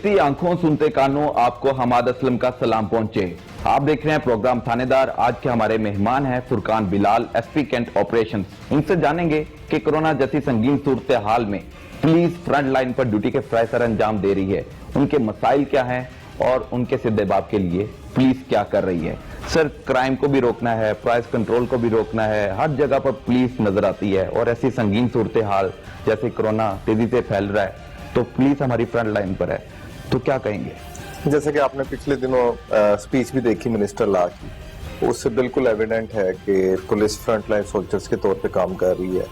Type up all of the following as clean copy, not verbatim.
देखती आंखों सुनते कानों, आपको हमाद असलम का सलाम पहुंचे। आप देख रहे हैं प्रोग्राम थानेदार। आज के हमारे मेहमान हैं Furqan Bilal, SP Cantt operations. इनसे जानेंगे कि कोरोना जैसी संगीन सूरत हाल में पुलिस फ्रंट लाइन पर ड्यूटी के फराइज अंजाम दे रही है, उनके मसाइल क्या हैं और उनके सिद्देबाब के लिए पुलिस क्या कर रही है। सर, क्राइम को भी रोकना है, प्राइस कंट्रोल को भी रोकना है, हर जगह पर पुलिस नजर आती है और ऐसी संगीन सूरत हाल जैसे कोरोना तेजी से फैल रहा है तो पुलिस हमारी फ्रंट लाइन पर है, तो क्या कहेंगे? जैसे कि आपने पिछले दिनों स्पीच भी देखी मिनिस्टर ला की, उससे बिल्कुल एविडेंट है कि पुलिस फ्रंट लाइन सोल्जर्स के तौर पे काम कर रही है।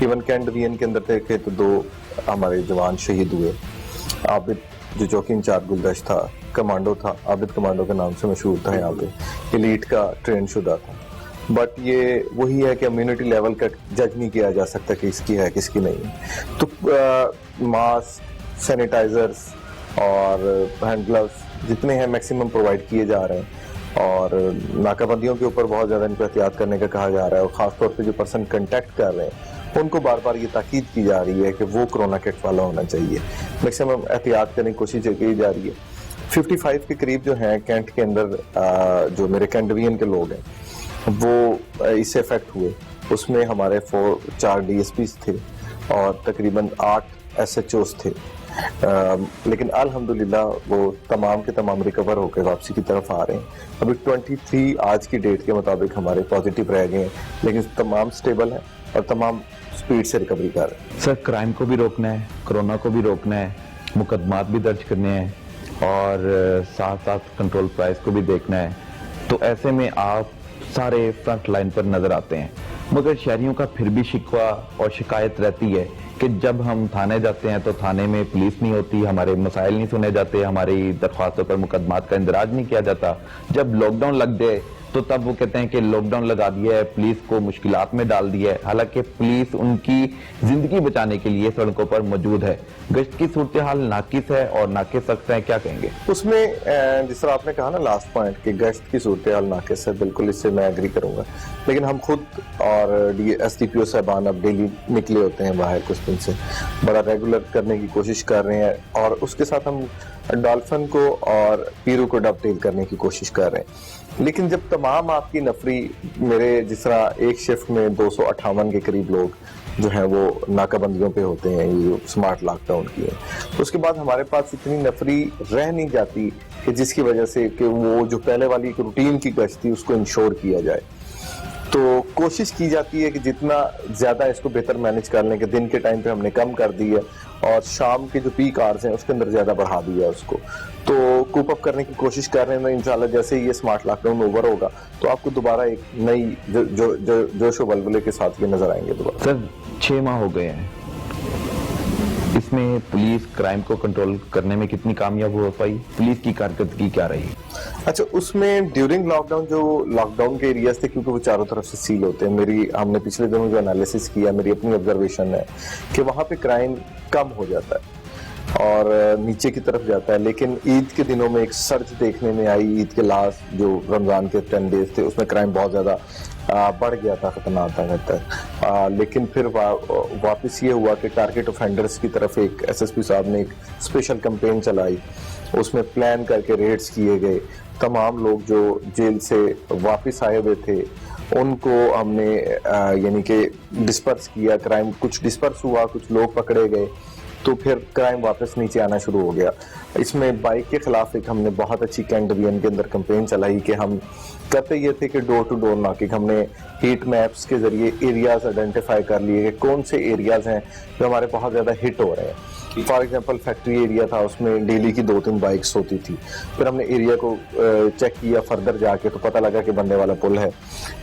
इवन कैंट डिवीजन के अंदर देखे तो 2 हमारे जवान शहीद हुए। आबिद जो चौकी इंचार्ज गुलदश्त था, कमांडो था, आबिद कमांडो के नाम से मशहूर था, यहाँ पे एलीट का ट्रेन शुदा था। बट ये वही है कि इम्यूनिटी लेवल का जज नहीं किया जा सकता कि इसकी है किसकी नहीं है। तो मास्क, सैनिटाइजर्स और हैंड ग्लव्स जितने हैं मैक्सिमम प्रोवाइड किए जा रहे हैं और नाकाबंदियों के ऊपर बहुत ज़्यादा इनको एहतियात करने का कहा जा रहा है और ख़ासतौर पे जो पर्सन कंटेक्ट कर रहे हैं उनको बार बार ये ताकीद की जा रही है कि वो कोरोना किट वाला होना चाहिए। मैक्सिमम एहतियात करने की कोशिश की जा रही है। 55 के करीब जो हैं कैंट के अंदर जो मेरे कैंट डिवीजन के लोग हैं वो इससे अफेक्ट हुए। उसमें हमारे 4 DSPs थे और तकरीबन 8 SHOs थे। लेकिन अल्हम्दुलिल्लाह वो तमाम के तमाम रिकवर होकर वापसी की तरफ आ रहे हैं। अभी 23 आज की डेट के मुताबिक हमारे पॉजिटिव रह गए हैं, लेकिन तमाम स्टेबल हैं और तमाम स्पीड से रिकवरी कर रहे हैं। सर, क्राइम को भी रोकना है, कोरोना को भी रोकना है, मुकदमात भी दर्ज करने हैं और साथ साथ कंट्रोल प्राइस को भी देखना है, तो ऐसे में आप सारे फ्रंट लाइन पर नजर आते हैं। मगर शहरियों का फिर भी शिकवा और शिकायत रहती है कि जब हम थाने जाते हैं तो थाने में पुलिस नहीं होती, हमारे मसाइल नहीं सुने जाते, हमारी दरख्वास्तों पर मुकदमात का इंदराज नहीं किया जाता। जब लॉकडाउन लग जाए तो तब वो कहते हैं कि लॉकडाउन लगा दिया है, पुलिस को मुश्किलात में डाल दिया है, हालांकि पुलिस उनकी जिंदगी बचाने के लिए सड़कों पर मौजूद है। गश्त की सूरत हाल नाकिस है और नाकिस सख्त है, क्या कहेंगे? उसमें जिस तरह आपने कहा ना लास्ट पॉइंट कि गश्त की सूरत हाल नाकिस है, बिल्कुल इससे मैं एग्री करूंगा। लेकिन हम खुद और SDPO साहबान अब डेली निकले होते हैं बाहर कुछ दिन से, बड़ा रेगुलर करने की कोशिश कर रहे हैं और उसके साथ हम डॉल्फिन को और पीरू को डबटेल करने की कोशिश कर रहे हैं। लेकिन जब तमाम आपकी नफरी, मेरे जिस तरह एक शिफ्ट में 258 के करीब लोग जो हैं वो नाकाबंदियों पे होते हैं, ये स्मार्ट लॉकडाउन की है, तो उसके बाद हमारे पास इतनी नफरी रह नहीं जाती कि जिसकी वजह से कि वो जो पहले वाली एक रूटीन की गश्त थी उसको इंश्योर किया जाए। तो कोशिश की जाती है कि जितना ज़्यादा इसको बेहतर मैनेज कर लें कि दिन के टाइम पे हमने कम कर दी है और शाम के जो पीक आवर्स हैं उसके अंदर ज़्यादा बढ़ा दिया है उसको। तो कूप अप करने की कोशिश कर रहे हैं। इंशाल्लाह जैसे ही ये स्मार्ट लॉकडाउन ओवर होगा तो आपको दोबारा एक नई जोश व बलबले के साथ ये नजर आएंगे दोबारा। सर, 6 माह हो गए हैं, इसमें पुलिस क्राइम को कंट्रोल करने में कितनी कामयाब हो पाई? पुलिस की कारकर्दगी क्या रही? अच्छा, उसमें ड्यूरिंग लॉकडाउन जो लॉकडाउन के एरियाज थे, क्योंकि वो चारों तरफ से सील होते हैं, हमने पिछले दिनों जो एनालिसिस किया, मेरी अपनी ऑब्जर्वेशन है कि वहाँ पे क्राइम कम हो जाता है और नीचे की तरफ जाता है। लेकिन ईद के दिनों में एक सर्च देखने में आई। ईद के लास्ट जो रमजान के 10 डेज थे उसमें क्राइम बहुत ज़्यादा बढ़ गया था, खतरनाक था। लेकिन फिर वापस ये हुआ कि टारगेट ऑफेंडर्स की तरफ एक SSP साहब ने एक स्पेशल कैंपेन चलाई, उसमें प्लान करके रेड्स किए गए। तमाम लोग जो जेल से वापस आए हुए थे उनको हमने यानी कि डिस्पर्स किया। क्राइम कुछ डिस्पर्स हुआ, कुछ लोग पकड़े गए, तो फिर क्राइम वापस नीचे आना शुरू हो गया। इसमें बाइक के खिलाफ एक हमने बहुत अच्छी कैंट डिवीजन के अंदर कैंपेन चलाई कि हम कहते ये थे कि डोर टू डोर नॉकिंग। हमने हीट मैप्स के जरिए एरियाज आइडेंटिफाई कर लिए कि कौन से एरियाज हैं जो हमारे बहुत ज़्यादा हिट हो रहे हैं। फॉर एग्जांपल फैक्ट्री एरिया था, उसमें डेली की 2-3 बाइक्स होती थी। फिर हमने एरिया को चेक किया फर्दर जाके, तो पता लगा कि बंदे वाला पुल है।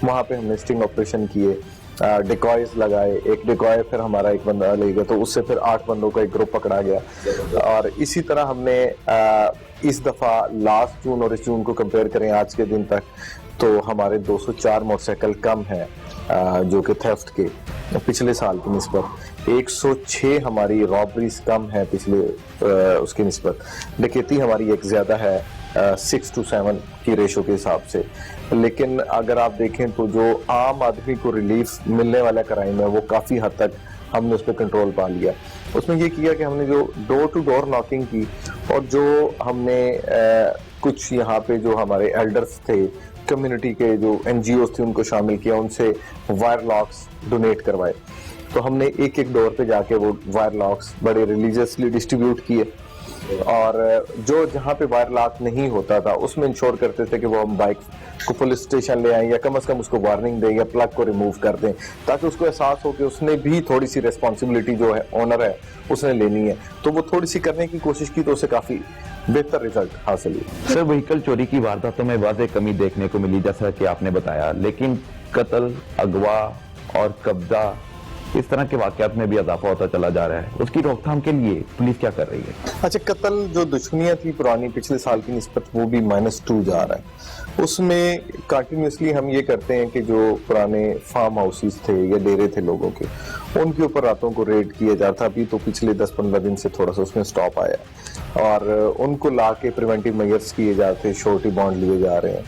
वहाँ पे हमने स्टिंग ऑपरेशन किए, डिकॉयज लगाए। एक डिकॉय फिर हमारा एक बंदा ले गया, तो उससे फिर 8 बंदों का एक ग्रुप पकड़ा गया। और इसी तरह हमने इस दफ़ा लास्ट जून और इस जून को कंपेयर करें आज के दिन तक, तो हमारे 204 मोटरसाइकिल कम हैं जो कि थेफ्ट के पिछले साल की निस्बत। 106 हमारी रॉबरीज कम है पिछले उसकी निस्बत। डकैती हमारी एक ज़्यादा है 6 to 7 की रेशो के हिसाब से। लेकिन अगर आप देखें तो जो आम आदमी को रिलीफ मिलने वाला क्राइम है वो काफ़ी हद तक हमने उस पर कंट्रोल पा लिया। اس میں یہ کیا کہ ہم نے جو ڈور ٹو ڈور ناکنگ کی اور جو ہم نے کچھ یہاں پہ جو ہمارے ایلڈرز تھے کمیونٹی کے جو این جی اوز تھے ان کو شامل کیا, ان سے وائر لاکس ڈونیٹ کروائے. تو ہم نے ایک ایک ڈور پہ جا کے وہ وائر لاکس بڑے ریلیجیسلی ڈسٹریبیوٹ کیے, اور جو جہاں پہ وائر لاک نہیں ہوتا تھا اس میں انشور کرتے تھے کہ وہ ہم بائک کو پولیس اسٹیشن لے آئیں یا کم از کم اس کو وارننگ دیں یا پلگ کو ریموو کر دیں, تاکہ اس کو احساس ہو کہ اس نے بھی تھوڑی سی ریسپانسبلٹی جو ہے اونر ہے اس نے لینی ہے. تو وہ تھوڑی سی کرنے کی کوشش کی تو اسے کافی بہتر رزلٹ حاصل ہوئی. سر وہیکل چوری کی وارداتوں میں واضح کمی دیکھنے کو ملی جیسا کہ آپ نے بتایا, لیکن قتل, اغوا اور قبضہ اس طرح کے واقعات میں بھی اضافہ ہوتا چلا جا رہا ہے. اس کی روک تھام کے لیے پولیس کیا کر رہی ہے؟ اچھا, قتل جو دشمنیاں تھی پرانی پچھلے سال کی نسبت وہ بھی -2 جا رہا ہے. اس میں کنٹینیوسلی ہم یہ کرتے ہیں کہ جو پرانے فارم ہاؤسز تھے یا ڈیرے تھے لوگوں کے, ان کے اوپر راتوں کو ریڈ کیا جاتا. ابھی تو پچھلے 10-15 دن سے تھوڑا سا اس میں سٹاپ آیا, اور ان کو لا کے پریونٹیو میئرز کیے جاتے, شورٹی بانڈ لیے جا رہے ہیں,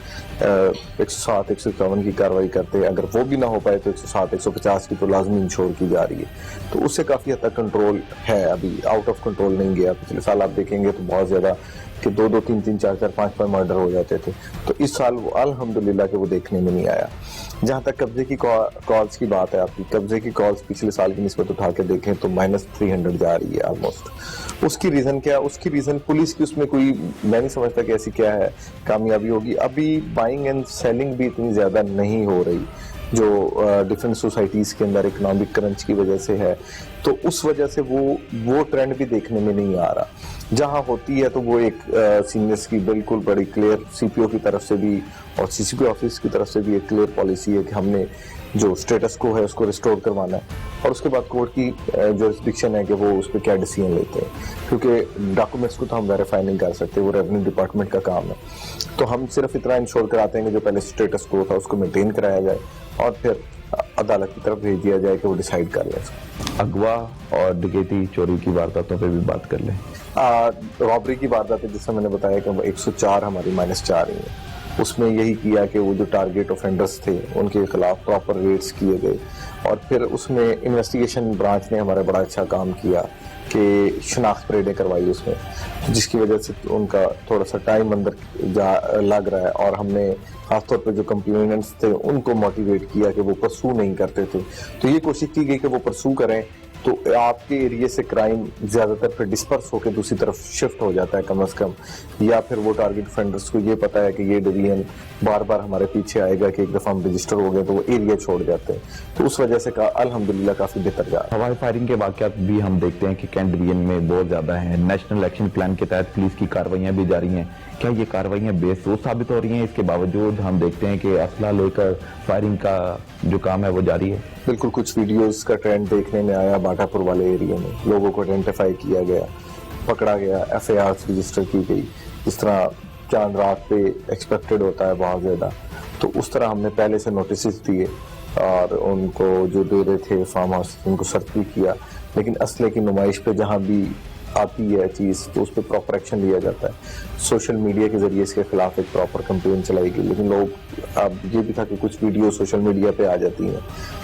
107 151 کی کاروائی کرتے ہیں. اگر وہ بھی نہ ہو پائے تو 107 150 کی تو لازمی انشور کی جا رہی ہے. تو اس سے کافی حد تک کنٹرول ہے, ابھی آؤٹ آف کنٹرول نہیں گیا. پچھلے سال آپ دیکھیں گے تو بہت زیادہ کہ 2 3 3 4 4 5 مرڈر ہو جاتے تھے. تو اس سال وہ الحمدللہ کہ وہ دیکھنے میں نہیں آیا. جہاں تک قبضے کی کالز کی بات ہے, آپ کی قبضے کی کالز پچھلے سال کی نسبت اٹھا کے دیکھیں تو -300 جا رہی ہے آلموسٹ. اس کی ریزن کیا؟ اس کی ریزن پولیس کی اس میں کوئی, میں نہیں سمجھتا کہ ایسی کیا ہے کامیابی ہوگی. ابھی بائنگ اینڈ سیلنگ بھی اتنی زیادہ نہیں ہو رہی جو ڈفرینٹ سوسائٹیز کے اندر اکنامک کرنچ کی وجہ سے ہے. تو اس وجہ سے وہ ٹرینڈ بھی دیکھنے میں نہیں آ رہا. جہاں ہوتی ہے تو وہ ایک سینئرس کی بالکل بڑی کلیئر سی پی او کی طرف سے بھی اور سی سی پی آفس کی طرف سے بھی ایک کلیئر پالیسی ہے کہ ہم نے جو اسٹیٹس کو ہے اس کو ریسٹور کروانا ہے, اور اس کے بعد کورٹ کی جورسڈکشن ہے کہ وہ اس پہ کیا ڈیسیژن لیتے ہیں, کیونکہ ڈاکومنٹس کو تو ہم ویریفائی نہیں کر سکتے, وہ ریونیو ڈپارٹمنٹ کا کام ہے. تو ہم صرف اتنا انشور کراتے ہیں کہ جو پہلے اسٹیٹس کو تھا اس کو مینٹین کرایا جائے اور پھر عدالت کی طرف بھیج دیا جائے کہ وہ ڈیسائیڈ کر لیں. اغوا اور ڈکیتی چوری کی وارداتوں پہ بھی بات کر لیں. رابری کی وارداتیں جس سے میں نے بتایا کہ 104 ہماری -4 ہی ہیں. اس میں یہی کیا کہ وہ جو ٹارگیٹ آفینڈرز تھے ان کے خلاف پراپر ریڈز کیے گئے, اور پھر اس میں انویسٹیگیشن برانچ نے ہمارا بڑا اچھا کام کیا کہ شناخت پریڈیں کروائی اس میں, جس کی وجہ سے ان کا تھوڑا سا ٹائم اندر لگ رہا ہے. اور ہم نے خاص طور پہ جو کمپلیننٹس تھے ان کو موٹیویٹ کیا کہ وہ پرسو نہیں کرتے تھے. تو یہ کوشش کی گئی کہ وہ پرسو کریں, تو آپ کے ایریے سے کرائم زیادہ تر پھر ڈسپرس ہو کے دوسری طرف شفٹ ہو جاتا ہے کم از کم, یا پھر وہ ٹارگیٹ افینڈرز کو یہ پتا ہے کہ یہ ڈویژن بار بار ہمارے پیچھے آئے گا کہ ایک دفعہ ہم رجسٹر ہو گئے تو وہ ایریا چھوڑ جاتے ہیں. تو اس وجہ سے الحمدللہ کافی بہتر جا رہا ہے. ہوائی فائرنگ کے واقعات بھی ہم دیکھتے ہیں کہ کینٹ ڈویژن میں بہت زیادہ ہیں. نیشنل ایکشن پلان کے تحت پولیس کی کارروائیاں بھی جاری ہیں. کیا یہ کارروائیاں بے سوچ ثابت ہو رہی ہیں؟ اس کے باوجود ہم دیکھتے ہیں کہ اسلحہ لے کر فائرنگ کا جو کام ہے وہ جاری ہے. بالکل, کچھ ویڈیوز کا ٹرینڈ دیکھنے میں آیا باٹا پور والے ایریا میں, لوگوں کو آئیڈینٹیفائی کیا گیا, پکڑا گیا, ایف اے آرز رجسٹر کی گئی, جس طرح چاند رات پہ ایکسپیکٹڈ ہوتا ہے بہت زیادہ. تو اس طرح ہم نے پہلے سے نوٹسز دیے اور ان کو جو ڈیرے تھے فارم ہاؤس ان کو سرچ بھی کیا, لیکن اسلحے کی نمائش پہ جہاں بھی آتی ہے چیز تو اس پہ پراپر ایکشن لیا جاتا ہے. سوشل میڈیا کے ذریعے اس کے خلاف ایک پراپر کمپین چلائی گئی, لیکن لوگ اب یہ بھی تھا کہ کچھ ویڈیو سوشل میڈیا پہ آ جاتی ہیں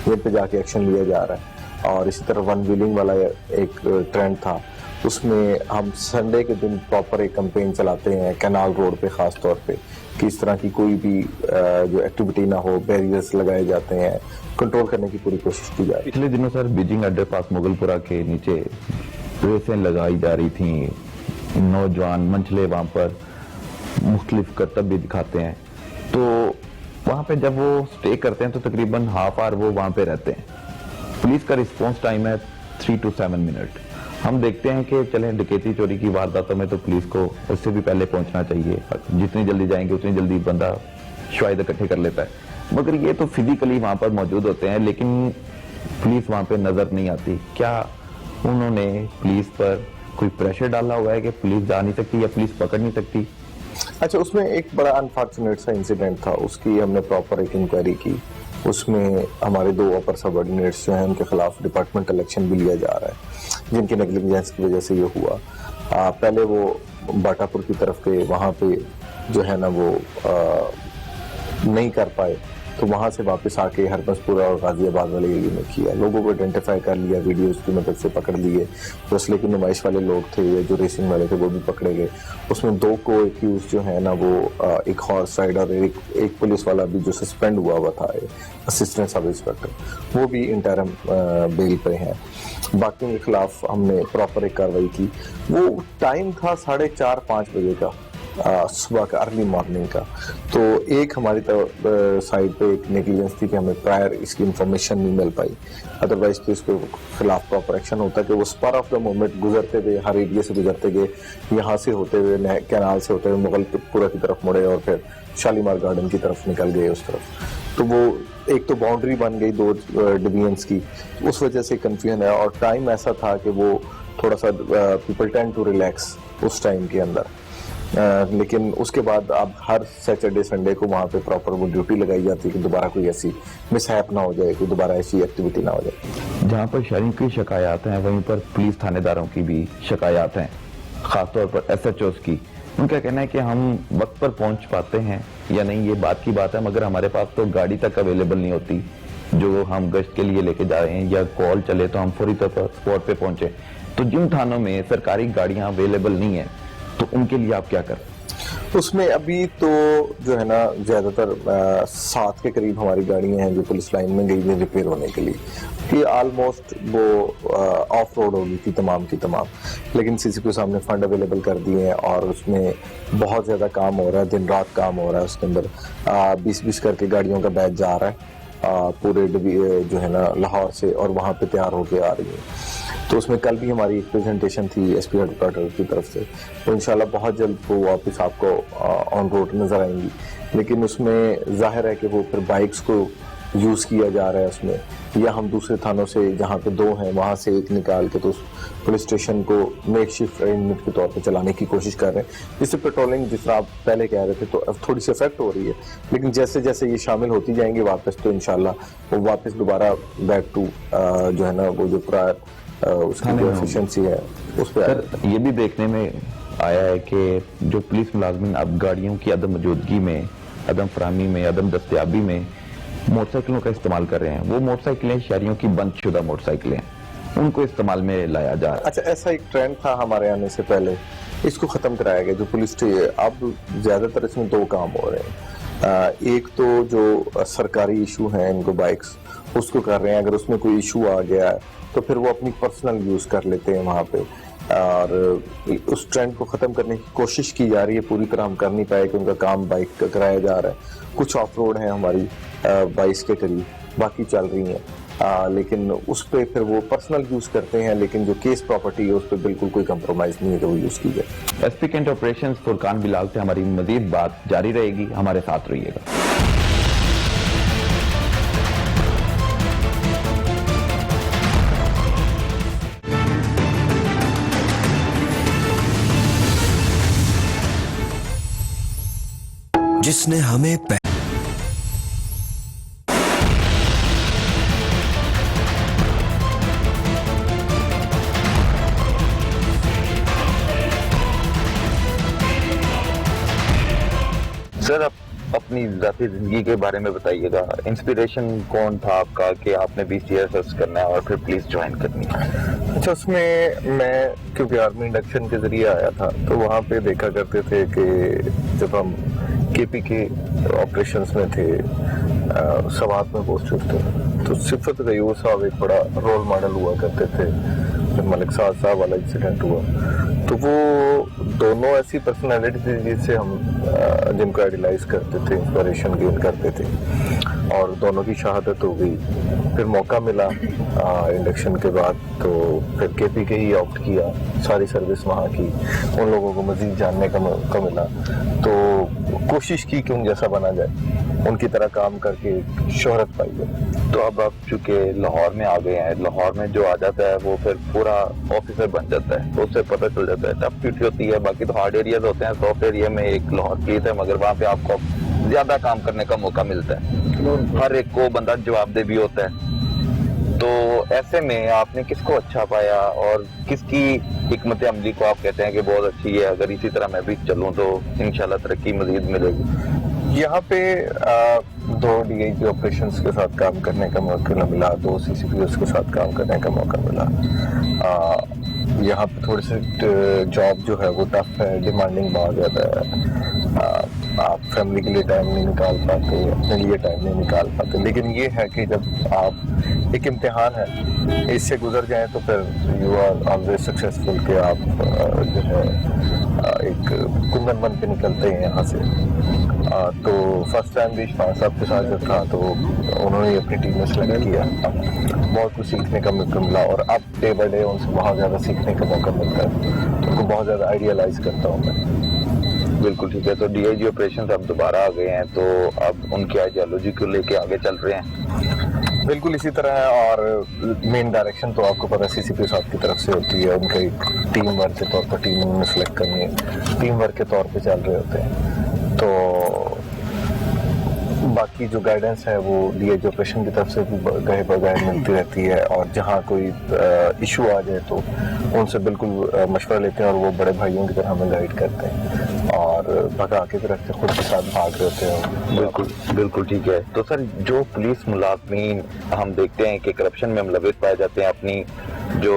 جن پہ جا کے ایکشن لیا جا رہا ہے. اور اسی طرح ون ویلنگ والا ایک ٹرینڈ تھا, اس میں ہم سنڈے کے دن پراپر ایک کمپین چلاتے ہیں کینال روڈ پہ خاص طور پہ کہ اس طرح کی کوئی بھی جو ایکٹیویٹی نہ ہو, بیریئرز لگائے جاتے ہیں, کنٹرول کرنے کی پوری کوشش کی جائے. پچھلے دنوں سر بیجنگ اڈے پاس مغل پورہ کے نیچے ریسیں لگائی جا رہی تھیں, نوجوان منچلے وہاں پر مختلف کرتب بھی دکھاتے ہیں. تو وہاں پہ جب وہ سٹے کرتے ہیں تو تقریباً ہاف آور وہ وہاں پہ رہتے ہیں. پولیس کا رسپانس ٹائم ہے 3 to 7 منٹ. ہم دیکھتے ہیں کہ چلیں ڈکیتی چوری کی وارداتوں میں تو پولیس کو اس سے بھی پہلے پہنچنا چاہیے, جتنی جلدی جائیں گے اتنی جلدی بندہ شواہد اکٹھے کر لیتا ہے. مگر یہ تو فزیکلی وہاں پر موجود ہوتے ہیں لیکن پولیس وہاں پہ نظر نہیں آتی. کیا انہوں نے پولیس پر کوئی پریشر ڈالا ہوا ہے کہ پولیس جا نہیں سکتی یا پولیس پکڑ نہیں سکتی؟ اچھا, اس میں ایک بڑا انفارچونیٹ سا انسیڈنٹ تھا, اس کی ہم نے پراپر ایک انکوائری کی. اس میں ہمارے 2 اپر سب آرڈینیٹس جو ہیں ان کے خلاف ڈپارٹمنٹل ایکشن بھی لیا جا رہا ہے جن کی نیگلیجنس کی وجہ سے یہ ہوا. پہلے وہ باٹا پور کی طرف کے وہاں پہ جو ہے نا وہ نہیں کر پائے तो वहाँ से वापस आके हरबंसपुरा और गाजी आबाद वाले एरिया में किया, लोगों को आइडेंटिफाई कर लिया, वीडियोस की मदद से पकड़ लिए, जो असले की नुमाइश वाले लोग थे या जो रेसिंग वाले थे वो भी पकड़े गए। उसमें 2 को एक्यूज जो है ना वो एक हॉर्स राइडर और एक पुलिस वाला भी जो सस्पेंड हुआ था, असिस्टेंट सब इंस्पेक्टर, वो भी इंटरम बेल पे हैं। बाकी के खिलाफ हमने प्रॉपर एक कार्रवाई की। वो टाइम था 4:30-5 बजे का, सुबह का, अर्ली मॉर्निंग का। तो एक हमारी साइड पे एक नेग्लिजेंस थी कि हमें प्रायर इसकी इंफॉर्मेशन नहीं मिल पाई, अदरवाइज तो इसके खिलाफ प्रॉपर एक्शन होता कि वो स्पर ऑफ द मोमेंट गुजरते हुए हर एरिया से गुजरते गए, यहाँ से होते हुए कैनाल से होते हुए मुगलपुरा की तरफ मुड़े और फिर शालीमार गार्डन की तरफ निकल गए उस तरफ। तो वो एक तो बाउंड्री बन गई 2 डिवीजन्स की, उस वजह से कंफ्यूजन है। और टाइम ऐसा था कि वो थोड़ा सा पीपल टेंड टू रिलैक्स उस टाइम के अंदर, लेकिन उसके बाद अब हर सैटरडे संडे को वहाँ पे प्रॉपर वो ड्यूटी लगाई जाती है कि दोबारा कोई ऐसी मिसहैप ना हो जाए, कोई दोबारा ऐसी एक्टिविटी ना हो जाए। जहाँ पर शहरियों की शिकायत हैं वहीं पर पुलिस थानेदारों की भी शिकायत हैं, खासतौर पर SHOs की। उनका कहना है कि हम वक्त पर पहुंच पाते हैं या नहीं, ये बात की बात है, मगर हमारे पास तो गाड़ी तक अवेलेबल नहीं होती जो हम गश्त के लिए लेके जा रहे हैं, या कॉल चले तो हम फौरी तौर पर स्पॉट पे पहुंचे। तो जिन थानों में सरकारी गाड़ियां अवेलेबल नहीं है तो उनके लिए आप क्या कर? उसमें अभी तो जो है ना ज्यादातर 7 के करीब हमारी गाड़ियां हैं जो पुलिस लाइन में गई हैं रिपेयर होने के लिए, कि ऑलमोस्ट वो ऑफ रोड हो गई थी तमाम की तमाम। लेकिन CCP सामने फंड अवेलेबल कर दिए हैं और उसमें बहुत ज़्यादा काम हो रहा है, दिन रात काम हो रहा है। उसके अंदर 20-20 करके गाड़ियों का बैच जा रहा है पूरे जो है ना लाहौर से, और वहाँ पे तैयार होके आ रही है। तो उसमें कल भी हमारी एक प्रेजेंटेशन थी SP हेडक्वार्टर की तरफ से, तो इंशाल्लाह बहुत जल्द वो वापस आपको ऑन रोड नजर आएंगी। लेकिन उसमें जाहिर है कि वो फिर बाइक्स को यूज़ किया जा रहा है उसमें, या हम दूसरे थानों से जहाँ पे 2 हैं वहाँ से एक निकाल के तो उस पुलिस स्टेशन को मेकशिफ्ट अरेंजमेंट के तौर पे चलाने की कोशिश कर रहे हैं। जिससे पेट्रोलिंग जिस तरह आप पहले कह रहे थे तो अब थोड़ी सी इफेक्ट हो रही है, लेकिन जैसे जैसे ये शामिल होती जाएंगी वापस तो इंशाल्लाह वो वापस दोबारा बैक टू जो है ना वो जो प्रायर उसकी जो एफिशिएंसी है उस पर। ये भी देखने में आया है कि जो पुलिस मुलाजमीन अब गाड़ियों की अदम मौजूदगी में, अदम फराहमी में, अदम दस्तयाबी में मोटरसाइकिलों का इस्तेमाल कर रहे हैं। वो मोटरसाइकिलें शहरियों की बंदशुदा मोटरसाइकिलें, उनको इस्तेमाल में लाया जा रहा है। अच्छा, ऐसा एक ट्रेंड था हमारे आने से पहले, इसको खत्म कराया गया। जो पुलिस अब ज्यादातर इसमें 2 काम हो रहे हैं। एक तो जो सरकारी इशू है इनको बाइक्स उसको कर रहे हैं, अगर उसमें कोई इशू आ गया है तो फिर वो अपनी पर्सनल यूज कर लेते हैं वहाँ पे, और उस ट्रेंड को ख़त्म करने की कोशिश की जा रही है। पूरी तरह हम कर नहीं पाए कि उनका काम बाइक का कराया जा रहा है। कुछ ऑफ रोड है हमारी 22 के करीब, बाकी चल रही हैं, लेकिन उस पर फिर वो पर्सनल यूज़ करते हैं, लेकिन जो केस प्रॉपर्टी है उस पर बिल्कुल कोई कंप्रोमाइज़ नहीं है कि वो यूज़ की जाए। SP Cantt operations Furqan Bilal से हमारी मजीद बात जारी रहेगी, हमारे साथ रहिएगा। जिसने हमें सर, आप अपनी ज़ाती ज़िंदगी के बारे में बताइएगा। इंस्पिरेशन कौन था आपका कि आपने BCS करना है और फिर पुलिस ज्वाइन करनी है? अच्छा, उसमें मैं क्योंकि आर्मी इंडक्शन के जरिए आया था तो वहाँ पे देखा करते थे कि जब हम KP के ऑपरेशंस में थे, सवात में पोस्टेड थे, तो सिफत गयूर साहब एक बड़ा रोल मॉडल हुआ करते थे। जब मलिक साहब वाला इंसिडेंट हुआ तो वो दोनों ऐसी पर्सनैलिटी थी जिससे हम जिनको आइडियलाइज करते थे, इंस्पिरेशन गेन करते थे, और दोनों की शहादत हो गई। फिर मौका मिला इंडक्शन के बाद तो फिर KP के ही ऑप्ट किया, सारी सर्विस वहाँ की, उन लोगों को मजीद जानने का मौका मिला तो कोशिश की कि उन जैसा बना जाए, उनकी तरह काम करके शोहरत पाई जाए। तो अब आप चूंकि लाहौर में आ गए हैं, लाहौर में जो आ जाता है वो फिर पूरा ऑफिसर बन जाता है, तो उससे पता चल जाता है टफ ड्यूटी होती है। बाकी तो हार्ड एरियाज होते हैं, सॉफ्ट एरिया में एक लाहौर पुलिस है, मगर वहाँ पे आपको ज्यादा काम करने का मौका मिलता है, हर एक को बंदा जवाबदेह भी होता है। तो ऐसे में आपने किसको अच्छा पाया और किसकी हिकमत अमली को आप कहते हैं कि बहुत अच्छी है, अगर इसी तरह मैं भी चलूँ तो इंशाल्लाह तरक्की मजीद मिलेगी? यहाँ पे 2 DIG ऑपरेशंस के साथ काम करने का मौका मिला, 2 CCPOs के साथ काम करने का मौका मिला। यहाँ पे थोड़ी सी जॉब जो है वो टफ है, डिमांडिंग बहुत ज़्यादा है। आप फैमिली के लिए टाइम नहीं निकाल पाते, अपने लिए टाइम नहीं निकाल पाते, लेकिन ये है कि जब आप एक इम्तिहान है, इससे गुजर जाएं तो फिर यू आर ऑलवेज सक्सेसफुल कि आप जो है एक कुंदन बन के निकलते हैं यहाँ से। तो फर्स्ट टाइम भी शाह साहब के साथ जब था तो उन्होंने अपनी टीम में सेलेक्ट किया, बहुत कुछ सीखने का मौका मिला और अब डे बाय डे उनसे बहुत ज़्यादा सीखने का मौका मिलता है, उनको बहुत ज़्यादा आइडियलाइज करता हूँ मैं। बिल्कुल ठीक है। तो DIG ऑपरेशन अब दोबारा आ गए हैं, तो अब उनकी आइडियोलॉजी को लेके आगे चल रहे हैं? बिल्कुल इसी तरह है, और मेन डायरेक्शन तो आपको पता है CCP साहब की तरफ से होती है, उनका एक टीम वर्क के तौर पर टीम उन्होंने सेलेक्ट करनी है, टीम वर्क के तौर पे चल रहे होते हैं। तो बाकी जो गाइडेंस है वो DIG ऑपरेशन की तरफ से भी गए बगैर मिलती रहती है, और जहाँ कोई इशू आ जाए तो उनसे बिल्कुल मशवरा लेते हैं और वो बड़े भाइयों की तरह हमें गाइड करते हैं और भगा के रखते खुद के साथ भाग रहे होते हैं। बिल्कुल बिल्कुल ठीक है। तो सर, जो पुलिस मुलाजमीन हम देखते हैं कि करप्शन में मुलविस पाए जाते हैं, अपनी जो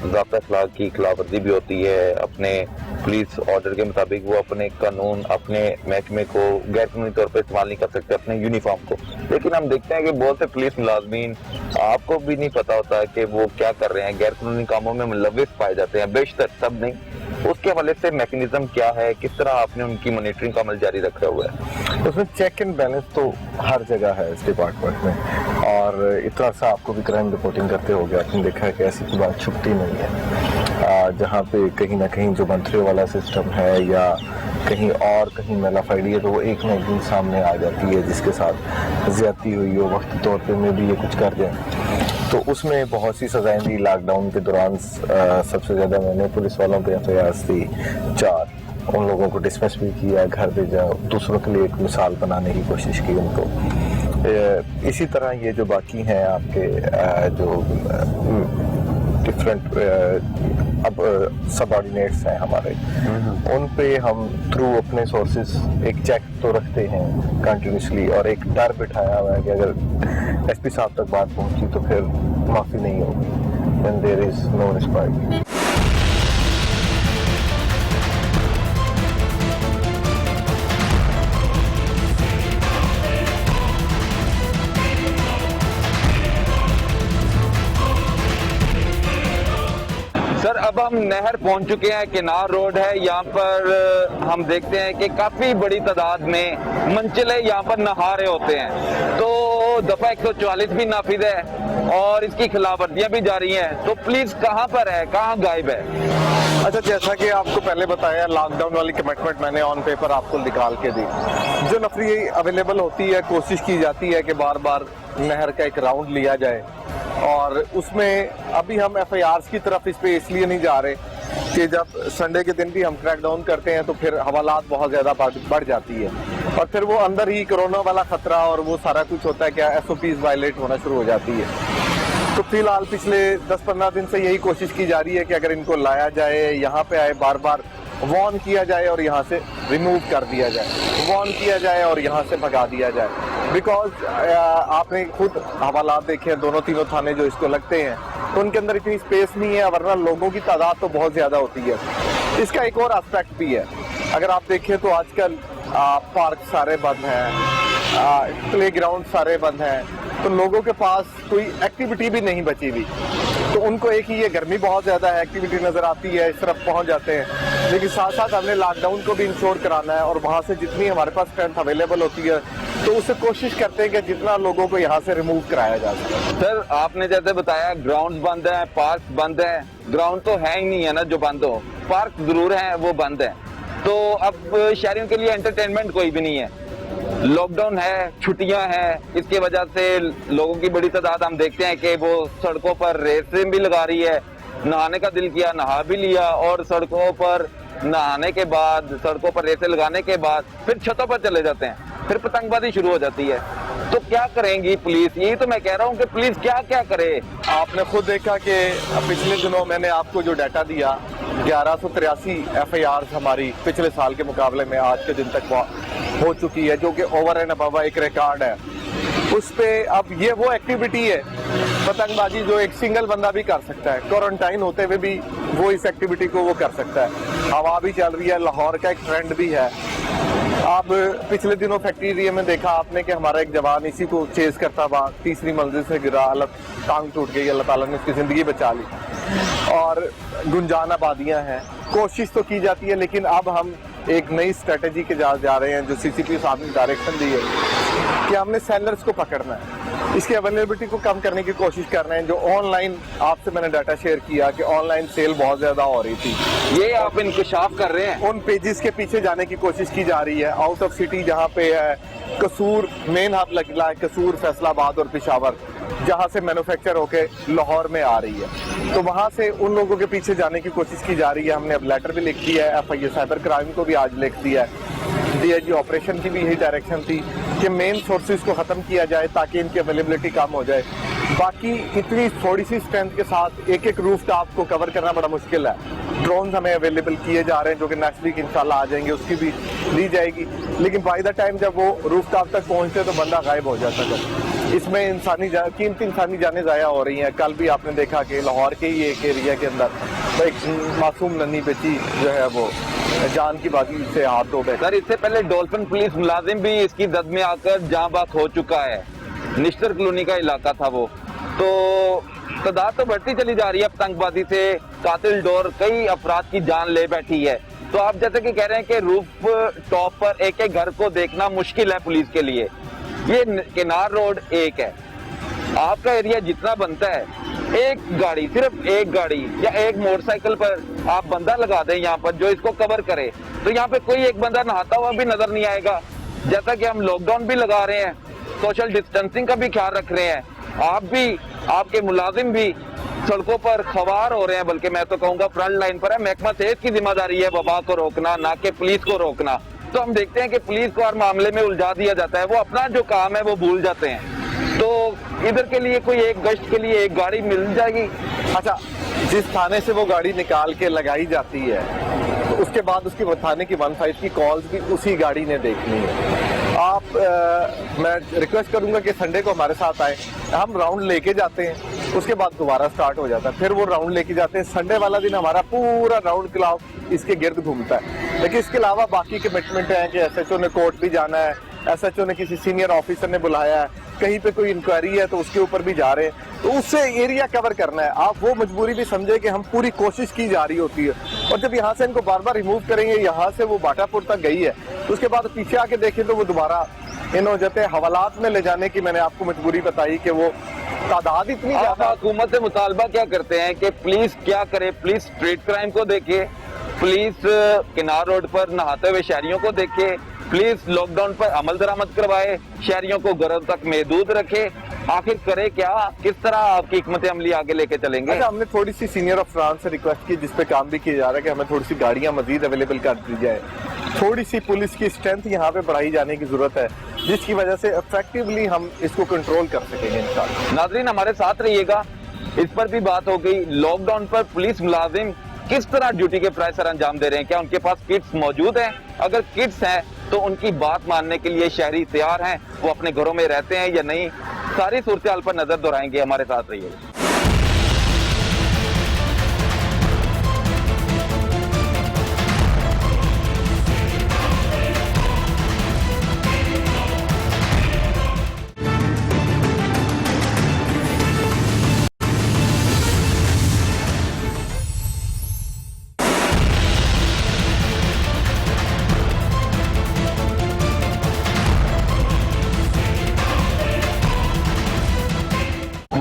ज़ाब्ता अखलाक की खिलाफवर्जी भी होती है, अपने पुलिस ऑर्डर के मुताबिक वो अपने कानून, अपने महकमे को गैर कानूनी तौर पर इस्तेमाल नहीं कर सकते, अपने यूनिफॉर्म को। लेकिन हम देखते हैं कि बहुत से पुलिस मुलाजमीन आपको भी नहीं पता होता कि वो क्या कर रहे हैं, गैर कानूनी कामों में मुलविस पाए जाते हैं, बेशतर सब नहीं। उसके हवाले से मैकेनिज्म क्या है, किस तरह आपने उनकी मॉनिटरिंग का अमल जारी रखा हुआ है? उसमें चेक एंड बैलेंस तो हर जगह है इस डिपार्टमेंट में, और इतना सा आपको भी क्राइम रिपोर्टिंग करते हो गया, आपने देखा है कि ऐसी कोई बात छुपती नहीं है। जहाँ पे कहीं ना कहीं जो मंत्रियों वाला सिस्टम है या कहीं और कहीं मैलाफाइडी है, तो वो एक ना एक दिन सामने आ जाती है जिसके साथ ज्यादती हुई हो, वक्ती तौर पे में भी ये कुछ कर दें, तो उसमें बहुत सी सजाएं दी। लॉकडाउन के दौरान सबसे ज़्यादा मैंने पुलिस वालों पे FIR दी 4, उन लोगों को डिसमिस भी किया, घर भेजा, दूसरों के लिए एक मिसाल बनाने की कोशिश की उनको। इसी तरह ये जो बाकी हैं आपके जो डिफरेंट अब सबऑर्डिनेट्स हैं हमारे, उन पे हम थ्रू अपने सोर्सेज एक चेक तो रखते हैं कंटिन्यूसली, और एक डर बिठाया हुआ है कि अगर SP साहब तक बात पहुंची तो फिर माफ़ी नहीं होगी, then there is no respite। Sir, अब हम नहर पहुंच चुके हैं, किनार रोड है, यहाँ पर हम देखते हैं कि काफी बड़ी तादाद में मंचले यहाँ पर नहा रहे होते हैं। तो दफा 144 भी नाफिज है और इसकी खिलाफवर्जियां भी जारी हैं। तो पुलिस कहाँ पर है, कहाँ गायब है? अच्छा, जैसा कि आपको पहले बताया, लॉकडाउन वाली कमिटमेंट मैंने ऑन पेपर आपको निकाल के दी। जो नफरी अवेलेबल होती है, कोशिश की जाती है कि बार बार नहर का एक राउंड लिया जाए, और उसमें अभी हम FIRs की तरफ इस पे इसलिए नहीं जा रहे कि जब संडे के दिन भी हम क्रैक डाउन करते हैं तो फिर हवालात बहुत ज़्यादा बढ़ जाती है, और फिर वो अंदर ही कोरोना वाला खतरा और वो सारा कुछ होता है, क्या SOPs वायलेट होना शुरू हो जाती है। तो फिलहाल पिछले 10-15 दिन से यही कोशिश की जा रही है कि अगर इनको लाया जाए, यहाँ पे आए, बार बार वॉर्न किया जाए और यहाँ से रिमूव कर दिया जाए, वॉर्न किया जाए और यहाँ से भगा दिया जाए। बिकॉज आपने खुद हवालात देखे हैं, दोनों तीनों थाने जो इसको लगते हैं, तो उनके अंदर इतनी स्पेस नहीं है, वरना लोगों की तादाद तो बहुत ज़्यादा होती है। इसका एक और एस्पेक्ट भी है, अगर आप देखें तो आजकल पार्क सारे बंद हैं, प्ले ग्राउंड सारे बंद हैं, तो लोगों के पास कोई एक्टिविटी भी नहीं बची हुई। तो उनको एक ही ये गर्मी बहुत ज़्यादा है, एक्टिविटी नज़र आती है, इस तरफ पहुंच जाते हैं। लेकिन साथ साथ हमने लॉकडाउन को भी इंश्योर कराना है, और वहाँ से जितनी हमारे पास स्ट्रेंथ अवेलेबल होती है तो उससे कोशिश करते हैं कि जितना लोगों को यहाँ से रिमूव कराया जा सके। सर, आपने जैसे बताया ग्राउंड बंद है, पार्क बंद है, ग्राउंड तो है ही नहीं है ना जो बंद हो, पार्क जरूर है, वो बंद है। तो अब शहरियों के लिए एंटरटेनमेंट कोई भी नहीं है, लॉकडाउन है, छुट्टियां हैं, इसकी वजह से लोगों की बड़ी तादाद हम देखते हैं कि वो सड़कों पर रेसें भी लगा रही है। नहाने का दिल किया, नहा भी लिया, और सड़कों पर नहाने के बाद, सड़कों पर रेसें लगाने के बाद फिर छतों पर चले जाते हैं, फिर पतंगबाजी शुरू हो जाती है। तो क्या करेंगी पुलिस? यही तो मैं कह रहा हूँ कि पुलिस क्या क्या करे। आपने खुद देखा कि पिछले दिनों मैंने आपको जो डाटा दिया 1183 FIR हमारी पिछले साल के मुकाबले में आज के दिन तक हो चुकी है, जो कि ओवर एंड अबव एक रिकॉर्ड है। उस पे अब ये वो एक्टिविटी है पतंगबाजी जो एक सिंगल बंदा भी कर सकता है, क्वारंटाइन होते हुए भी वो इस एक्टिविटी को वो कर सकता है। हवा भी चल रही है, लाहौर का एक ट्रेंड भी है। अब पिछले दिनों फैक्ट्री एरिया में देखा आपने कि हमारा एक जवान इसी को चेज करता हुआ तीसरी मंजिल से गिरा, टांग टूट गई, अल्लाह ताला ने उसकी जिंदगी बचा ली। और गुंजान आबादियां हैं, कोशिश तो की जाती है, लेकिन अब हम एक नई स्ट्रेटेजी के जा रहे हैं जो CCP साहब ने डायरेक्शन दी है कि हमने सेलर्स को पकड़ना है, इसकी अवेलेबिलिटी को कम करने की कोशिश कर रहे हैं। जो ऑनलाइन आपसे मैंने डाटा शेयर किया कि ऑनलाइन सेल बहुत ज्यादा हो रही थी, ये आप इंकशाफ कर रहे हैं। उन पेजेस के पीछे जाने की कोशिश की जा रही है। आउट ऑफ सिटी जहाँ पे है, कसूर मेन हब लगला है, कसूर, फैसलाबाद और पेशावर, जहाँ से मैन्युफैक्चर होके लाहौर में आ रही है, तो वहाँ से उन लोगों के पीछे जाने की कोशिश की जा रही है। हमने अब लेटर भी लिख दिया है, FIA साइबर क्राइम को भी आज लिख दिया है। DIG ऑपरेशन की भी यही डायरेक्शन थी कि मेन सोर्सेज को खत्म किया जाए ताकि इनकी अवेलेबिलिटी कम हो जाए। बाकी इतनी थोड़ी सी स्ट्रेंथ के साथ एक एक रूफ टॉप को कवर करना बड़ा मुश्किल है। ड्रोन हमें अवेलेबल किए जा रहे हैं जो कि नेक्स्ट वीक इंशाल्लाह आ जाएंगे, उसकी भी दी जाएगी। लेकिन बाय द टाइम जब वो रूफ टॉप तक पहुंचते तो बंदा गायब हो जाता है। इसमें कीमती इंसानी जानें ज़ाया हो रही हैं। कल भी आपने देखा कि लाहौर के ही एक एरिया के अंदर तो एक मासूम नन्ही बेटी जो है वो जान की बाजी से हाथ धो बैठे। सर, इससे पहले डॉल्फिन पुलिस मुलाजिम भी इसकी दद में आकर जाँ बाक हो चुका है। निश्तर कॉलोनी का इलाका था वो। तो तादाद तो बढ़ती चली जा रही है पतंगबाजी से। कातिल डोर कई अफराद की जान ले बैठी है। तो आप जैसे कि कह रहे हैं कि रूफ टॉप पर एक एक घर को देखना मुश्किल है पुलिस के लिए। ये किनार रोड एक है, आपका एरिया जितना बनता है, एक गाड़ी, सिर्फ एक गाड़ी या एक मोटरसाइकिल पर आप बंदा लगा दें यहाँ पर जो इसको कवर करे, तो यहाँ पे कोई एक बंदा नहाता हुआ भी नजर नहीं आएगा। जैसा कि हम लॉकडाउन भी लगा रहे हैं, सोशल डिस्टेंसिंग का भी ख्याल रख रहे हैं, आप भी, आपके मुलाजिम भी सड़कों पर खवार हो रहे हैं, बल्कि मैं तो कहूँगा फ्रंट लाइन पर है। महकमा सेहत की जिम्मेदारी है वबा को रोकना, ना कि पुलिस को रोकना। तो हम देखते हैं कि पुलिस को हर मामले में उलझा दिया जाता है, वो अपना जो काम है वो भूल जाते हैं। तो इधर के लिए कोई एक गश्त के लिए एक गाड़ी मिल जाएगी। अच्छा, जिस थाने से वो गाड़ी निकाल के लगाई जाती है तो उसके बाद उसकी थाने की 15 की कॉल्स भी उसी गाड़ी ने देखनी है। आप मैं रिक्वेस्ट करूंगा कि संडे को हमारे साथ आए, हम राउंड लेके जाते हैं, उसके बाद दोबारा स्टार्ट हो जाता है, फिर वो राउंड लेके जाते हैं। संडे वाला दिन हमारा पूरा राउंड क्लॉक इसके गिर्द घूमता है। लेकिन इसके अलावा बाकी कमिटमेंट है कि SHO ने कोर्ट भी जाना है, SHO ने किसी सीनियर ऑफिसर ने बुलाया है, कहीं पे कोई इंक्वायरी है तो उसके ऊपर भी जा रहे हैं, तो उससे एरिया कवर करना है। आप वो मजबूरी भी समझे कि हम पूरी कोशिश की जा रही होती है, और जब यहाँ से इनको बार बार रिमूव करेंगे, यहाँ से वो बाटापुर तक गई है, तो उसके बाद पीछे आके देखें तो वो दोबारा इन हो जाते हवालात में ले जाने की। मैंने आपको मजबूरी बताई कि वो तादाद इतनी ज्यादा। हुकूमत से मुतालबा क्या करते हैं कि पुलिस क्या करे, पुलिस स्ट्रीट क्राइम को देखे, पुलिस किनार रोड पर नहाते हुए शहरियों को देखे, पुलिस लॉकडाउन पर अमल दरामद करवाए, शहरियों को घरों तक महदूद रखे। आखिर करे क्या, किस तरह आपकी हिकमत अमली आगे लेके चलेंगे? अच्छा, हमने थोड़ी सी सीनियर अफसरान से रिक्वेस्ट की, जिसपे काम भी किया जा रहा है कि हमें थोड़ी सी गाड़ियां मजीद अवेलेबल कर दी जाए, थोड़ी सी पुलिस की स्ट्रेंथ यहाँ पे बढ़ाई जाने की जरूरत है, जिसकी वजह से इफेक्टिवली हम इसको कंट्रोल कर सकेंगे इंशाल्लाह। नाज़रीन, हमारे साथ रहिएगा। इस पर भी बात हो गई, लॉकडाउन पर पुलिस मुलाजिम किस तरह ड्यूटी के प्राइस अंजाम दे रहे हैं, क्या उनके पास किट्स मौजूद हैं? अगर किट्स हैं तो उनकी बात मानने के लिए शहरी तैयार हैं, वो अपने घरों में रहते हैं या नहीं? सारी सूरत हाल पर नजर दोहराएंगे, हमारे साथ रहिए।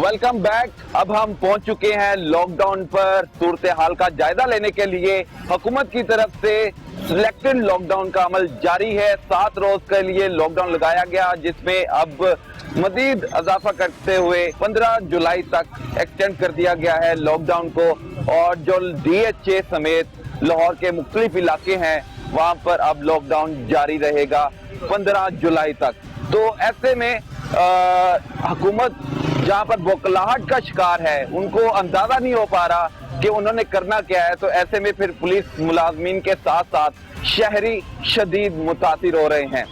Welcome back. अब हम पहुंच चुके हैं लॉकडाउन पर सूरत हाल का जायजा लेने के लिए। हुकूमत की तरफ से सिलेक्टेड लॉकडाउन का अमल जारी है। 7 रोज के लिए लॉकडाउन लगाया गया, जिसमें अब मजीद इजाफा करते हुए 15 जुलाई तक एक्सटेंड कर दिया गया है लॉकडाउन को। और जो DHA समेत लाहौर के मुख्तलिफ इलाके हैं, वहां पर अब लॉकडाउन जारी रहेगा 15 जुलाई तक। तो ऐसे में हुकूमत जहां पर बौखलाहट का शिकार है, उनको अंदाजा नहीं हो पा रहा कि उन्होंने करना क्या है। तो ऐसे में फिर पुलिस मुलाजमीन के साथ साथ शहरी शदीद मुतासिर हो रहे हैं।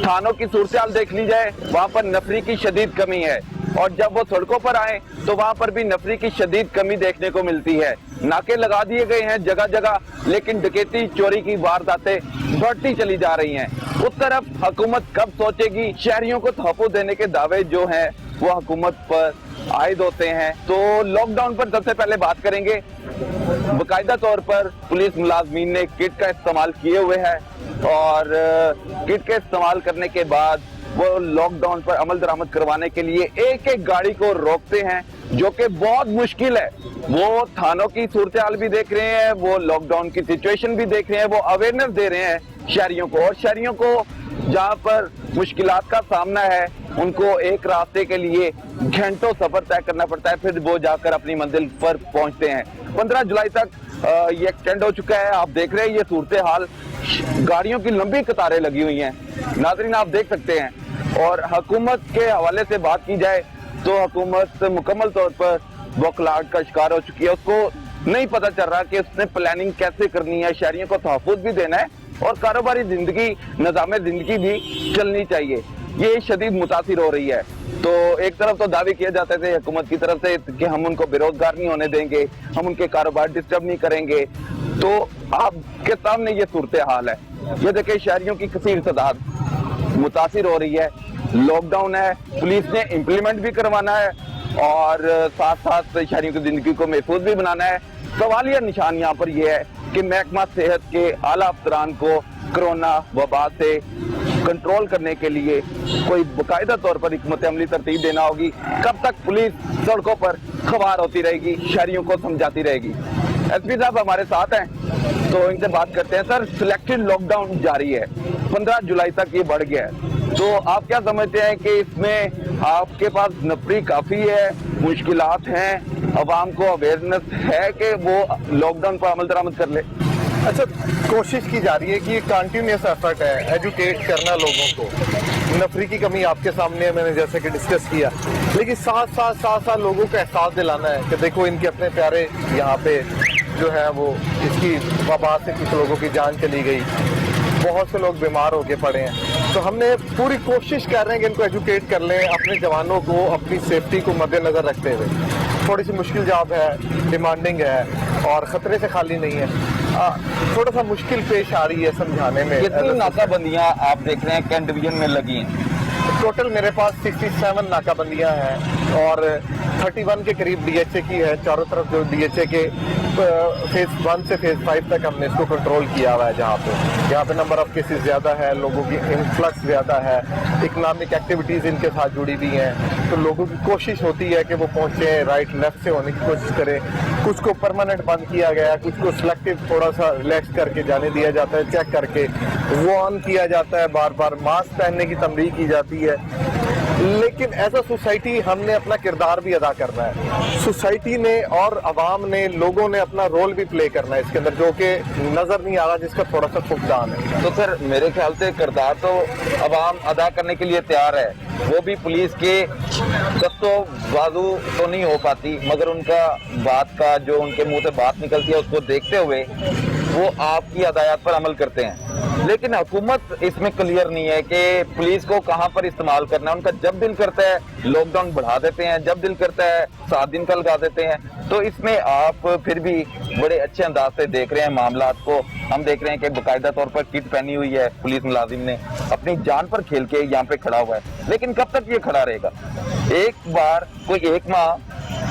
थानों की सूरत देख ली जाए, वहां पर नफरी की शदीद कमी है, और जब वो सड़कों पर आए तो वहां पर भी नफरी की शदीद कमी देखने को मिलती है। नाके लगा दिए गए हैं जगह जगह, लेकिन डकैती चोरी की वारदातें बढ़ती चली जा रही हैं। उस तरफ हुकूमत कब सोचेगी, शहरियों को तहफ़्फ़ुज़ देने के दावे जो हैं वो हुकूमत पर आयद होते हैं। तो लॉकडाउन पर सबसे पहले बात करेंगे। बाकायदा तौर पर पुलिस मुलाजमीन ने किट का इस्तेमाल किए हुए है, और किट के इस्तेमाल करने के बाद वो लॉकडाउन पर अमल दरामद करवाने के लिए एक एक गाड़ी को रोकते हैं, जो कि बहुत मुश्किल है। वो थानों की सूरत हाल भी देख रहे हैं, वो लॉकडाउन की सिचुएशन भी देख रहे हैं, वो अवेयरनेस दे रहे हैं शहरियों को, और शहरियों को जहाँ पर मुश्किलात का सामना है उनको एक रास्ते के लिए घंटों सफर तय करना पड़ता है, फिर वो जाकर अपनी मंजिल पर पहुंचते हैं। 15 जुलाई तक ये एक्सटेंड हो चुका है। आप देख रहे हैं ये सूरत हाल, गाड़ियों की लंबी कतारें लगी हुई हैं, नाज़रीन आप देख सकते हैं। और हुकूमत के हवाले से बात की जाए तो हुकूमत मुकम्मल तौर पर बौखलाहट का शिकार हो चुकी है। उसको नहीं पता चल रहा कि उसने प्लानिंग कैसे करनी है, शहरियों को तहफ़्फ़ुज़ भी देना है और कारोबारी जिंदगी, निज़ाम जिंदगी भी चलनी चाहिए। ये शदीद मुतासिर हो रही है। तो एक तरफ तो दावे किए जाते थे हुकूमत की तरफ से कि हम उनको बेरोजगार नहीं होने देंगे, हम उनके कारोबार डिस्टर्ब नहीं करेंगे। तो आपके सामने ये सूरत हाल है। ये देखिए शहरियों की कसीर तादाद मुतासिर हो रही है। लॉकडाउन है, पुलिस ने इम्प्लीमेंट भी करवाना है और साथ साथ शहरियों की जिंदगी को महफूज भी बनाना है। सवालिया निशान यहाँ पर यह है कि महकमा सेहत के आला अफसरान को कोरोना वबा से कंट्रोल करने के लिए कोई बाकायदा तौर पर हिकमत अमली तरतीब देना होगी। कब तक पुलिस सड़कों पर खवार होती रहेगी, शहरियों को समझाती रहेगी। एसपी साहब हमारे साथ हैं, तो इनसे बात करते हैं। सर, सिलेक्टेड लॉकडाउन जारी है, 15 जुलाई तक ये बढ़ गया है, तो आप क्या समझते हैं कि इसमें आपके पास नफरी काफी है, मुश्किलात हैं, अवाम को अवेयरनेस है कि वो लॉकडाउन पर अमल दरामद कर ले? अच्छा, कोशिश की जा रही है कि ये कंटिन्यूस एफर्ट है एजुकेट करना लोगों को। नफरी की कमी आपके सामने है, मैंने जैसे कि डिस्कस किया, लेकिन साथ लोगों को एहसास दिलाना है कि देखो इनके अपने प्यारे यहाँ पे जो है वो इसकी वबा से कुछ लोगों की जान चली गई, बहुत से लोग बीमार होके पड़े हैं। तो हमने पूरी कोशिश कर रहे हैं कि इनको एजुकेट कर लें, अपने जवानों को अपनी सेफ्टी को मद्देनजर रखते हुए। थोड़ी सी मुश्किल जॉब है, डिमांडिंग है और खतरे से खाली नहीं है। थोड़ा सा मुश्किल पेश आ रही है समझाने में। कितनी नाकाबंदियां आप देख रहे हैं कैंट डिवीजन में लगी हैं? टोटल मेरे पास 67 नाकाबंदियां हैं और 31 के करीब डीएचए की है। चारों तरफ जो डीएचए के फेज 1 से फेज 5 तक हमने इसको कंट्रोल किया हुआ है। जहाँ पे नंबर ऑफ केसेस ज्यादा है, लोगों की इन्फ्लक्स ज्यादा है, इकोनॉमिक एक्टिविटीज इनके साथ जुड़ी हुई हैं, तो लोगों की कोशिश होती है कि वो पहुंचे, राइट लेफ्ट से होने की कोशिश करें। कुछ को परमानेंट बंद किया गया, कुछ को सिलेक्टिव थोड़ा सा रिलैक्स करके जाने दिया जाता है, चेक करके वो ऑन किया जाता है, बार बार मास्क पहनने की तंबीह की जाती है। लेकिन एज अ सोसाइटी हमने अपना किरदार भी अदा करना है। सोसाइटी ने और अवाम ने, लोगों ने अपना रोल भी प्ले करना है इसके अंदर, जो कि नजर नहीं आ रहा, जिसका थोड़ा सा फुकदान है। तो सर मेरे ख्याल से किरदार तो अवाम अदा करने के लिए तैयार है, वो भी पुलिस के दस्तों बाजू तो नहीं हो पाती, मगर उनका बात का जो उनके मुंह से बात निकलती है उसको देखते हुए वो आपकी हदायत पर अमल करते हैं। लेकिन हुकूमत इसमें क्लियर नहीं है कि पुलिस को कहां पर इस्तेमाल करना है। उनका जब दिल करता है लॉकडाउन बढ़ा देते हैं, जब दिल करता है 7 दिन का लगा देते हैं। तो इसमें आप फिर भी बड़े अच्छे अंदाज से देख रहे हैं मामलात को। हम देख रहे हैं कि बाकायदा तौर पर किट पहनी हुई है पुलिस मुलाजिम ने, अपनी जान पर खेल के यहाँ पे खड़ा हुआ है। लेकिन कब तक ये खड़ा रहेगा? एक बार कोई 1 माह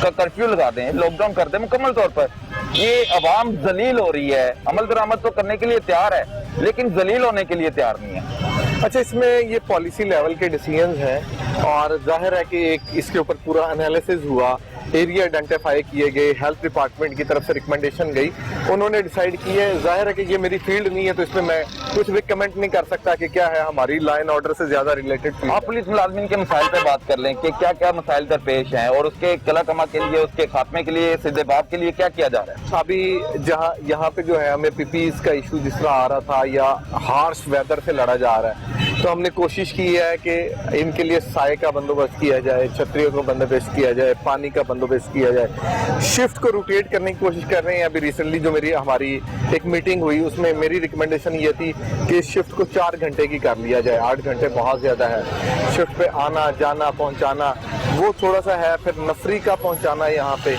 का कर्फ्यू लगा दें, लॉकडाउन कर दें मुकम्मल तौर पर, ये अवाम जलील हो रही है। अमल दरामद तो करने के लिए तैयार है, लेकिन जलील होने के लिए तैयार नहीं है। अच्छा, इसमें ये पॉलिसी लेवल के डिसीजंस हैं और जाहिर है कि एक इसके ऊपर पूरा एनालिसिस हुआ, एरिया आइडेंटिफाई किए गए, हेल्थ डिपार्टमेंट की तरफ से रिकमेंडेशन गई, उन्होंने डिसाइड की है। जाहिर है कि ये मेरी फील्ड नहीं है, तो इसमें मैं कुछ भी कमेंट नहीं कर सकता कि क्या है, हमारी लाइन ऑर्डर से ज्यादा रिलेटेड। आप पुलिस मुलाजमीन के मसाइल पे बात कर लें कि क्या क्या मसाइल दरपेश हैं और उसके कला कमा के लिए, उसके खात्मे के लिए, सीधे बाप के लिए क्या किया जा रहा है? अभी जहाँ यहाँ पे जो है हमें पीपीज का इशू जिस तरह आ रहा था या हार्श वेदर से लड़ा जा रहा है, तो हमने कोशिश की है कि इनके लिए साए का बंदोबस्त किया जाए, छतरियों का बंदोबस्त किया जाए, पानी का बंदोबस्त किया जाए। शिफ्ट को रोटेट करने की कोशिश कर रहे हैं। अभी रिसेंटली जो हमारी एक मीटिंग हुई उसमें मेरी रिकमेंडेशन ये थी कि इस शिफ्ट को 4 घंटे की कर लिया जाए। 8 घंटे बहुत ज़्यादा है। शिफ्ट पे आना जाना पहुंचाना वो थोड़ा सा है, फिर नफरी का पहुंचाना यहाँ पे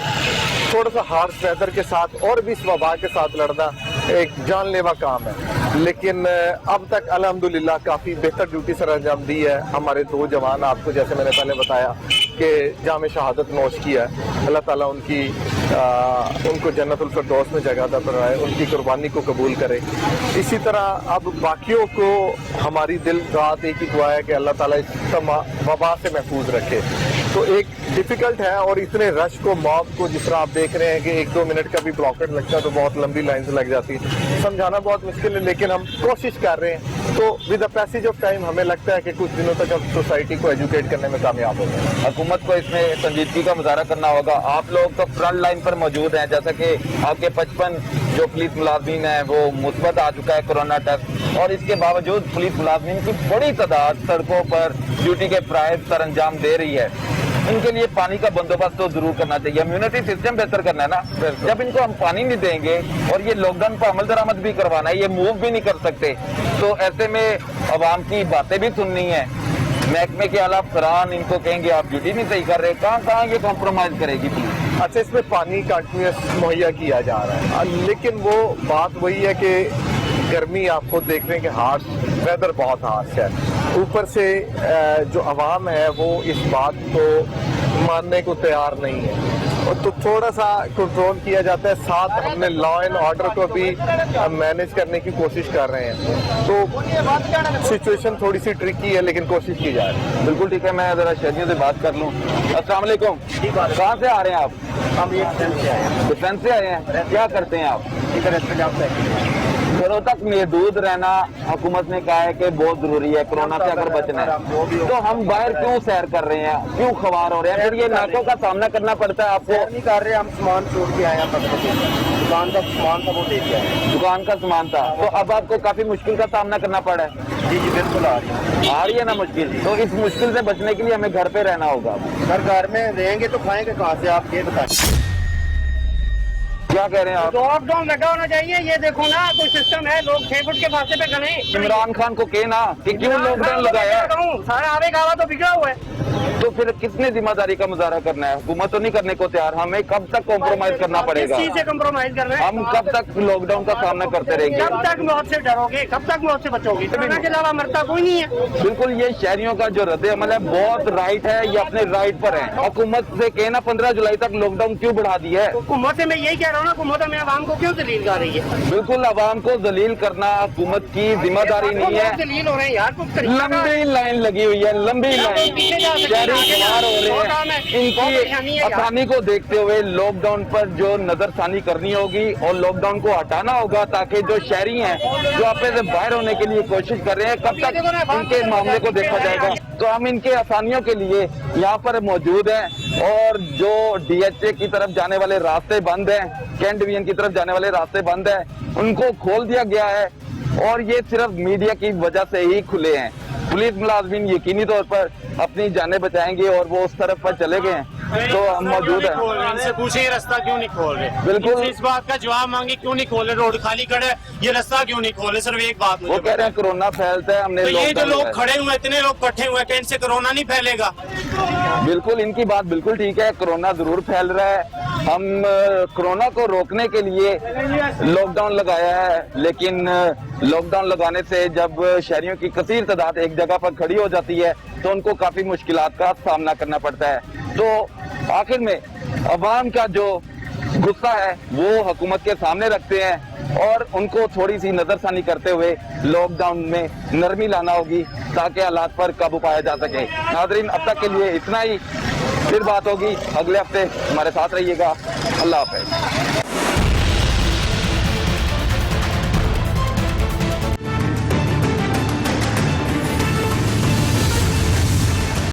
थोड़ा सा हार्श वेदर के साथ और भी इस वबा के साथ लड़ना एक जानलेवा काम है। लेकिन अब तक अल्हम्दुलिल्लाह काफ़ी बेहतर ड्यूटी सर अंजाम दी है। हमारे 2 जवान, आपको जैसे मैंने पहले बताया कि जाम शहादत नोश किया है। अल्लाह ताला उनको जन्नतुल फिरदौस में जगह अता फरमाए, उनकी कुर्बानी को कबूल करे। इसी तरह अब बाकियों को हमारी दिल रात एक ही दुआ है कि अल्लाह ताला इस वबा से महफूज रखे। तो एक डिफिकल्ट है और इतने रश को, मॉब को जिस तरह आप देख रहे हैं कि 1-2 मिनट का भी ब्लॉकेट लगता है तो बहुत लंबी लाइन से लग जाती है। समझाना बहुत मुश्किल है लेकिन हम कोशिश कर रहे हैं। तो with the passage of time हमें लगता है कि कुछ दिनों तक हम सोसाइटी को एजुकेट करने में कामयाब हो गए। हुकूमत को इसमें संजीदगी का मुजाहरा करना होगा। आप लोग तो फ्रंट लाइन पर मौजूद हैं, जैसा कि आपके 55 जो पुलिस मुलाजमीन हैं वो मुस्बत आ चुका है कोरोना टेस्ट, और इसके बावजूद पुलिस मुलाजमीन की बड़ी तादाद सड़कों पर ड्यूटी के प्राइज सर अंजाम दे रही है। इनके लिए पानी का बंदोबस्त तो जरूर करना चाहिए। इम्यूनिटी सिस्टम बेहतर करना है ना। जब इनको हम पानी नहीं देंगे और ये लॉकडाउन पर अमल दरामद भी करवाना है, ये मूव भी नहीं कर सकते, तो ऐसे में अवाम की बातें भी सुननी है। महकमे के आला अफसरान इनको कहेंगे आप ड्यूटी नहीं सही कर रहे, कहाँ ये कॉम्प्रोमाइज करेगी पुलिस। अच्छा, इसमें पानी कंटिन्यूस मुहैया किया जा रहा है, लेकिन वो बात वही है कि गर्मी आप खुद देख रहे हैं कि हार्श वेदर बहुत हार्श है। ऊपर से जो अवाम है वो इस बात को मानने को तैयार नहीं है, और तो थोड़ा सा कंट्रोल किया जाता है। साथ हमने लॉ एंड ऑर्डर को भी मैनेज करने की कोशिश कर रहे हैं। तो सिचुएशन थोड़ी सी ट्रिकी है लेकिन कोशिश की जा रही है। बिल्कुल ठीक है। मैं जरा शहरियों से बात कर लूँ। अस्सलाम वालेकुम, कहाँ से आ रहे हैं आप? हम ये डिफेंस से आए हैं। डिफेंस से आए हैं, क्या करते हैं आप? घरों तक महदूद रहना हुकूमत ने कहा है कि बहुत जरूरी है, कोरोना से अगर बचना है। तो हम बाहर क्यों सैर कर रहे हैं, क्यों खवार हो रहे हैं? फिर ये नाकों का सामना करना पड़ता है आपको। नहीं कर रहे, हम सामान छोड़ के आए हैं। दुकान का सामान था वो दे के आए। दुकान का सामान था, तो अब आपको काफी मुश्किल का सामना करना पड़ा है। जी बिल्कुल आ रही है ना मुश्किल। तो इस मुश्किल से बचने के लिए हमें घर पे रहना होगा। सर घर में रहेंगे तो खाएंगे कहाँ से, आप ये बताएं। क्या कह रहे हैं आप? लॉकडाउन लगा होना चाहिए। ये देखो ना, कोई सिस्टम है, लोग 6 फुट के फासले पे खड़े हैं। इमरान खान को कहना कि क्यों लॉकडाउन लगाया है? सारा आवे गावा तो बिगड़ा हुआ है। तो फिर किसने जिम्मेदारी का मुजाहरा करना है? हुकूमत तो नहीं करने को तैयार। हमें कब तक कॉम्प्रोमाइज करना पड़ेगा? किस चीज से कॉम्प्रोमाइज कर रहे हैं? हम कब तक लॉकडाउन का सामना करते रहेंगे? कब तक मौत से डरोगे, कब तक मौत से बचोगे? कोरोना के अलावा मरता कोई नहीं है। बिल्कुल, ये शहरियों का जो रद्द अमल है बहुत राइट है, ये अपने राइट पर है। हुकूमत से कहना 15 जुलाई तक लॉकडाउन क्यों बढ़ा दी है? हुकूमत से मैं यही कह रहा हूँ ना, हुकूमत हमें आवाम को क्यों जलील कर रही है? बिल्कुल, आवाम को जलील करना हुकूमत की जिम्मेदारी नहीं है। जलील हो रहे हैं यार, कुछ लंबी लाइन लगी हुई है, लंबी लाइन। शहरी बीमार हो रहे हैं। इनकी आसानी को देखते हुए लॉकडाउन पर जो नजरसानी करनी होगी और लॉकडाउन को हटाना होगा, ताकि जो शहरी हैं जो अपने से बाहर होने के लिए कोशिश कर रहे हैं, कब तक इनके मामले को देखा जाएगा? तो हम इनके आसानियों के लिए यहाँ पर मौजूद हैं। और जो DHA की तरफ जाने वाले रास्ते बंद हैं, कैंट डिवीजन की तरफ जाने वाले रास्ते बंद हैं, उनको खोल दिया गया है, और ये सिर्फ मीडिया की वजह से ही खुले हैं। पुलिस मुलाजमीन यकीनी तौर पर अपनी जानें बचाएंगे और वो उस तरफ पर चले गए हैं। तो हम मौजूद है। इनसे पूछे ये रास्ता क्यों नहीं खोल रहे? बिल्कुल, इस बात का जवाब मांगे क्यों नहीं खोल रहे? रोड खाली खड़े, ये रास्ता क्यों नहीं खोले? सिर्फ एक बात वो कह रहे हैं कोरोना फैलता है, हमने तो ये जो लोग खड़े हुए, इतने लोग इकट्ठे हुए, क्या इनसे कोरोना नहीं फैलेगा? बिल्कुल, इनकी बात बिल्कुल ठीक है, कोरोना जरूर फैल रहा है। हम कोरोना को रोकने के लिए लॉकडाउन लगाया है, लेकिन लॉकडाउन लगाने से जब शहरियों की कसीर तादाद एक जगह पर खड़ी हो जाती है तो उनको काफी मुश्किलात का सामना करना पड़ता है। तो आखिर में अवाम का जो गुस्सा है वो हुकूमत के सामने रखते हैं और उनको थोड़ी सी नजरसानी करते हुए लॉकडाउन में नरमी लाना होगी ताकि हालात पर काबू पाया जा सके। नाज़रीन, अब तक के लिए इतना ही, फिर बात होगी अगले हफ्ते। हमारे साथ रहिएगा। अल्लाह हाफ़िज़।